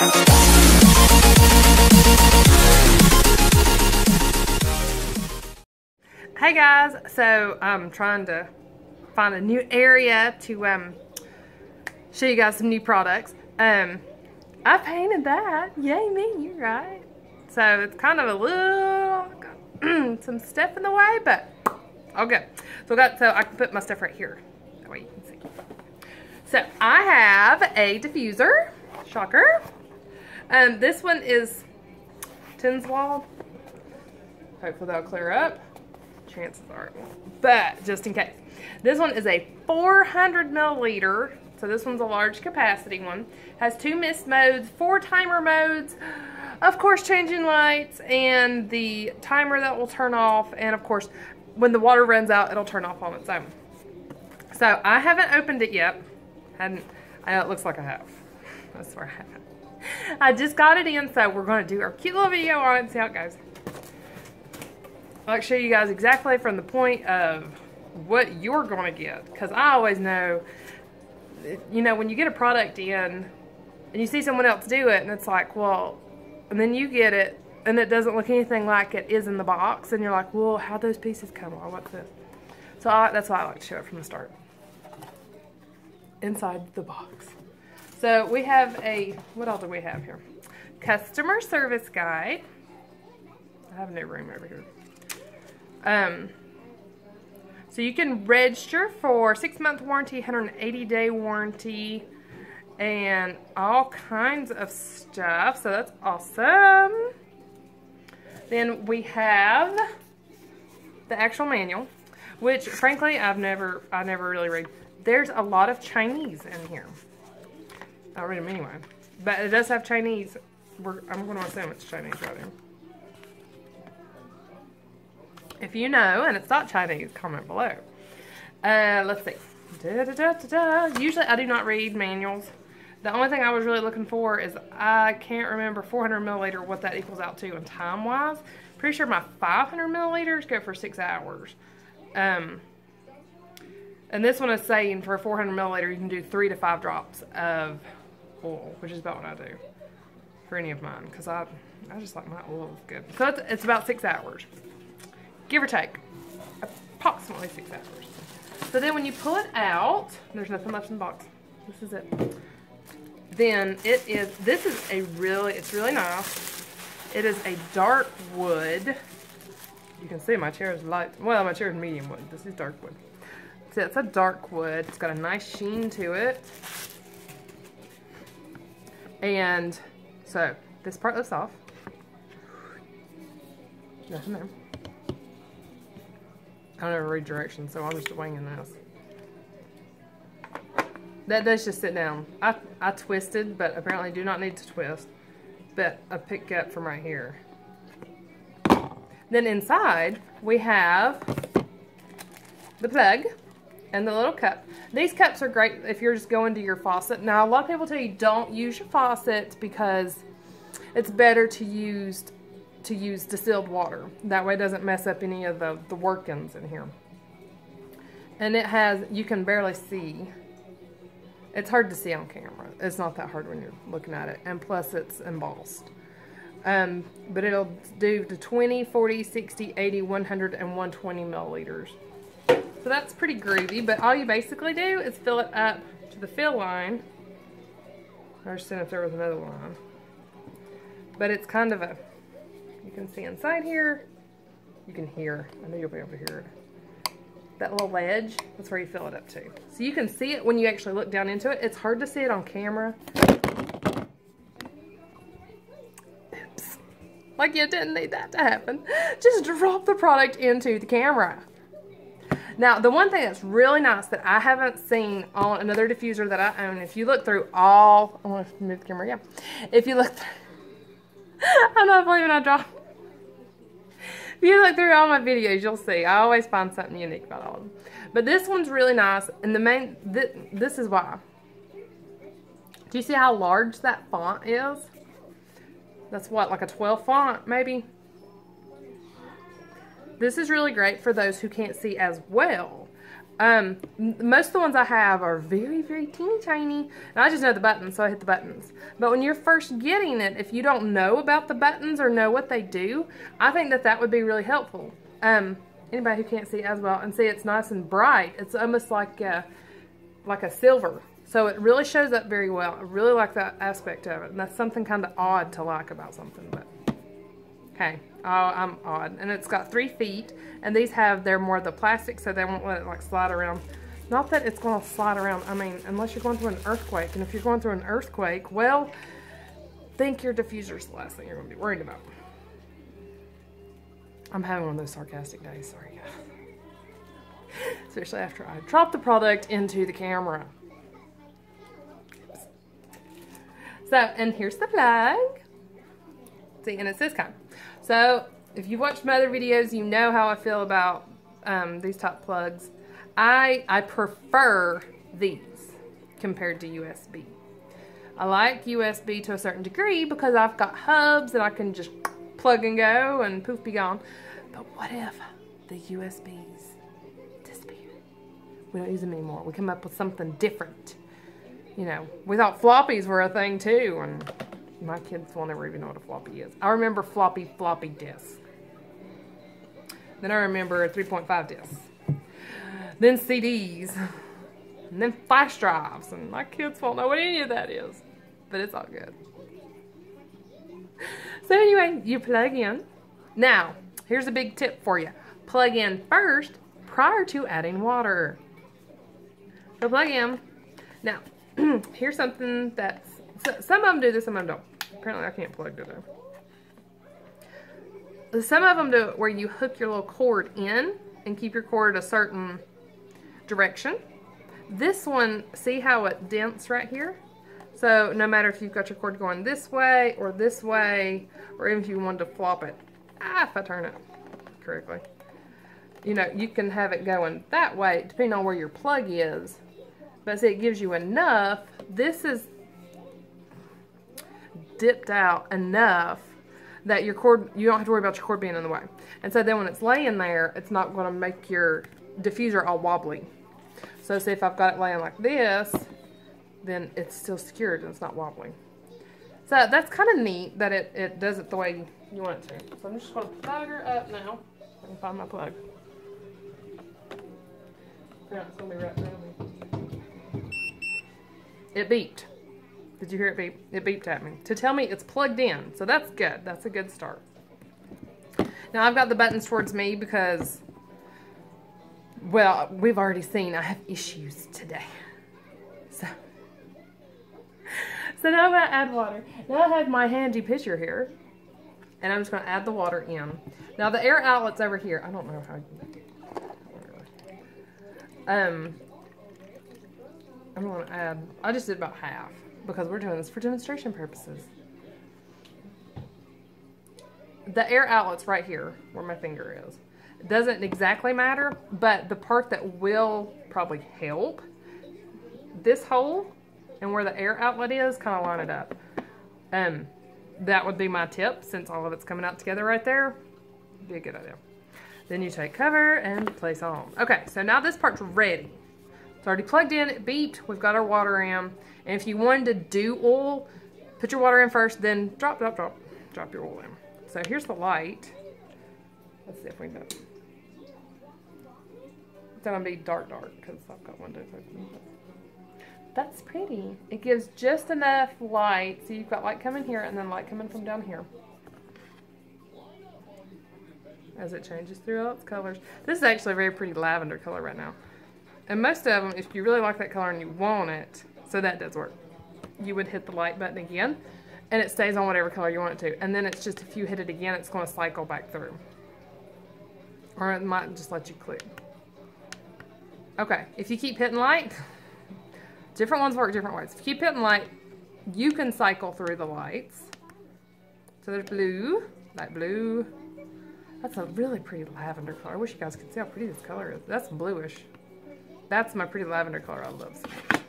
Hey guys, so I'm trying to find a new area to show you guys some new products. I painted that. Yay me, right? So it's kind of a little some stuff in the way, but okay. So I can put my stuff right here. That way you can see. So I have a diffuser. Shocker. This one is Tenswall. Hopefully that'll clear up. Chances are it won't, but just in case. This one is a 400 milliliter, so this one's a large capacity one. Has 2 mist modes, 4 timer modes, of course changing lights, and the timer that will turn off, and of course when the water runs out it'll turn off on its own. So I haven't opened it yet. I know it looks like I have. I swear I haven't. I just got it in, so we're going to do our cute little video on it and see how it goes. I'll show you guys exactly from the point of what you're going to get, because I always know, you know, when you get a product in and you see someone else do it and it's like, well, and then you get it and it doesn't look anything like it is in the box, and you're like, well, how'd those pieces come off? What's this? So that's why I like to show it from the start. Inside the box. So we have what else do we have here? Customer service guide. I have a new room over here. So you can register for 6-month warranty, 180-day warranty, and all kinds of stuff. So that's awesome. Then we have the actual manual, which frankly I never really read. There's a lot of Chinese in here. I'll read them anyway, but it does have Chinese. I'm going to assume it's Chinese right here. If you know and it's not Chinese, comment below. Let's see. Usually I do not read manuals. The only thing I was really looking for is I can't remember 400 milliliter what that equals out to in time wise. Pretty sure my 500 milliliters go for 6 hours. And this one is saying for a 400 milliliter you can do 3 to 5 drops of oil, which is about what I do for any of mine, because I just like my oil is good. So it's about 6 hours. Give or take, approximately 6 hours. So then when you pull it out, there's nothing left in the box. This is it. Then it's really nice. It is a dark wood. You can see my chair is light. Well, my chair is medium wood. This is dark wood. So it's a dark wood. It's got a nice sheen to it. And so this part lifts off. Nothing there. I don't ever read directions, so I'm just winging this. That does just sit down. I twisted, but apparently do not need to twist. But I pick up from right here. Then inside, we have the plug and the little cup. These cups are great if you're just going to your faucet. Now, a lot of people tell you don't use your faucet because it's better to use distilled water. That way it doesn't mess up any of the workings in here. And it has, you can barely see. It's hard to see on camera. It's not that hard when you're looking at it. And plus it's embossed. But it'll do to 20, 40, 60, 80, 100, and 120 milliliters. So that's pretty groovy, but all you basically do is fill it up to the fill line. I was seeing if there was another line. But it's kind of you can see inside here, you can hear, I know you'll be able to hear it. That little ledge, that's where you fill it up to. So you can see it when you actually look down into it. It's hard to see it on camera. Oops. Like you didn't need that to happen. Just drop the product into the camera. Now, the one thing that's really nice that I haven't seen on another diffuser that I own, if you look through all, I want to move the camera, yeah. If you look through, I'm not believing I dropped. If you look through all my videos, you'll see. I always find something unique about all of them. But this one's really nice, and this is why. Do you see how large that font is? That's what, like a 12 font, maybe? This is really great for those who can't see as well. Most of the ones I have are very, very teeny tiny. And I just know the buttons, so I hit the buttons. But when you're first getting it, if you don't know about the buttons or know what they do, I think that that would be really helpful. Anybody who can't see as well, and see it's nice and bright. It's almost like a silver. So it really shows up very well. I really like that aspect of it. And that's something kind of odd to like about something. But okay, I'm odd. And it's got 3 feet. And these they're more the plastic, so they won't let it like slide around. Not that it's going to slide around. I mean, unless you're going through an earthquake. And if you're going through an earthquake, well, think your diffuser's the last thing you're going to be worried about. I'm having one of those sarcastic days. Sorry, guys. Especially after I dropped the product into the camera. So, and here's the plug. See, and it's this kind. So, if you've watched my other videos, you know how I feel about these top plugs. I prefer these compared to USB. I like USB to a certain degree because I've got hubs that I can just plug and go and poof be gone. But what if the USBs disappear? We don't use them anymore. We come up with something different. You know, we thought floppies were a thing too, and my kids will never even know what a floppy is. I remember floppy disks. Then I remember 3.5 discs. Then CDs. And then flash drives. And my kids won't know what any of that is. But it's all good. So anyway, you plug in. Now, here's a big tip for you. Plug in first prior to adding water. So plug in. Now, here's something that's... some of them do this, some of them don't. Apparently I can't plug today. Some of them do it where you hook your little cord in and keep your cord a certain direction. This one, see how it dents right here? So no matter if you've got your cord going this way, or even if you wanted to flop it, if I turn it correctly, you know, you can have it going that way depending on where your plug is. But see, it gives you enough. This is dipped out enough that your cord, you don't have to worry about your cord being in the way. And so then when it's laying there, it's not going to make your diffuser all wobbly. So see, if I've got it laying like this, then it's still secured and it's not wobbling. So that's kind of neat that it does it the way you want it to. So I'm just going to plug her up now. I can find my plug. Yeah, it's going to be right around me. It beeped. Did you hear it beep? It beeped at me to tell me it's plugged in. So that's good. That's a good start. Now I've got the buttons towards me because, well, we've already seen I have issues today. So now I'm going to add water. Now I have my handy pitcher here. And I'm just going to add the water in. Now the air outlet's over here. I don't know how you... I'm going to add... I just did about half. Because we're doing this for demonstration purposes. The air outlet's right here, where my finger is. It doesn't exactly matter, but the part that will probably help, this hole and where the air outlet is, kind of line it up. That would be my tip, since all of it's coming out together right there. Be a good idea. Then you take cover and place on. Okay, so now this part's ready. It's already plugged in, it beeped, we've got our water in. And if you wanted to do oil, put your water in first, then drop your oil in. So here's the light. Let's see if we can do it. It's gonna be dark, because I've got windows open. That's pretty. It gives just enough light, so you've got light coming here and then light coming from down here. As it changes through all its colors. This is actually a very pretty lavender color right now. And most of them, if you really like that color and you want it, so that does work. You would hit the light button again, and it stays on whatever color you want it to. And then it's just, if you hit it again, it's going to cycle back through. Or it might just let you click. Okay, if you keep hitting light, different ones work different ways. If you keep hitting light, you can cycle through the lights. So there's blue, light blue. That's a really pretty lavender color. I wish you guys could see how pretty this color is. That's bluish. That's my pretty lavender color I love so much.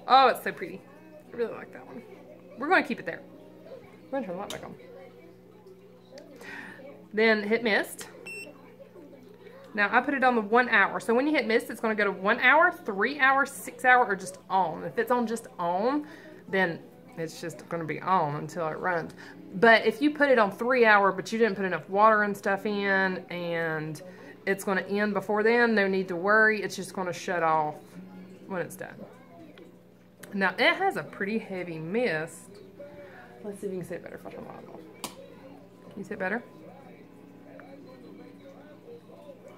Oh, it's so pretty. I really like that one. We're going to keep it there. We're going to turn the light back on. Then hit mist. Now I put it on the 1 hour. So when you hit mist, it's going to go to 1 hour, 3 hours, 6 hour, or just on. If it's on just on, then it's just going to be on until it runs. But if you put it on 3 hour, but you didn't put enough water and stuff in, and it's going to end before then, no need to worry. It's just going to shut off when it's done. Now it has a pretty heavy mist. Let's see if you can see it better if I turn the light off. Can you see it better?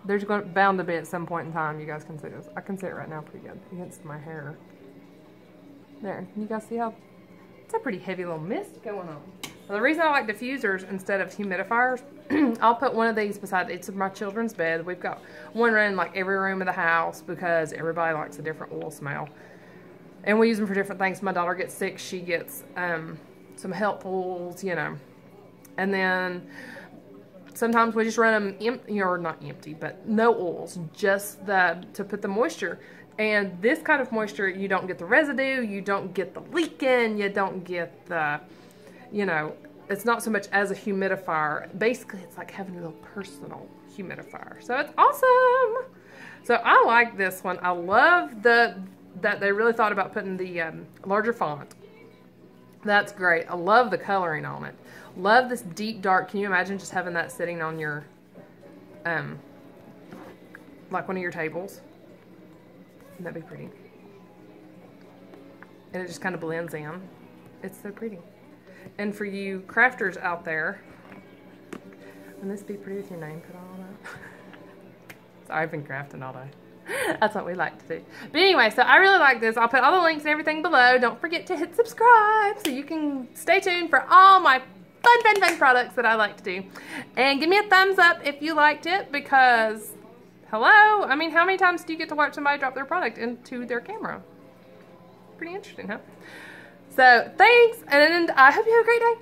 There's bound to be at some point in time you guys can see this. I can see it right now pretty good against my hair. There, can you guys see how it's a pretty heavy little mist going on. Now, the reason I like diffusers instead of humidifiers, I'll put one of these beside each of my children's bed. We've got one running like every room of the house because everybody likes a different oil smell. And we use them for different things. My daughter gets sick, she gets some helpfuls, you know. And then sometimes we just run them empty, or not empty, but no oils, just to put the moisture. And this kind of moisture, you don't get the residue, you don't get the leaking, you don't get the, you know, it's not so much as a humidifier. Basically, it's like having a little personal humidifier. So it's awesome. So I like this one. I love that they really thought about putting the larger font. That's great. I love the coloring on it. Love this deep dark. Can you imagine just having that sitting on your, like one of your tables? Wouldn't that be pretty? And it just kind of blends in. It's so pretty. And for you crafters out there, wouldn't this be pretty with your name put on it? Sorry, I've been crafting all day. That's what we like to do. But anyway, so I really like this. I'll put all the links and everything below. Don't forget to hit subscribe so you can stay tuned for all my fun products that I like to do. And give me a thumbs up if you liked it, because, hello, I mean, how many times do you get to watch somebody drop their product into their camera? Pretty interesting, huh? So, thanks, and I hope you have a great day.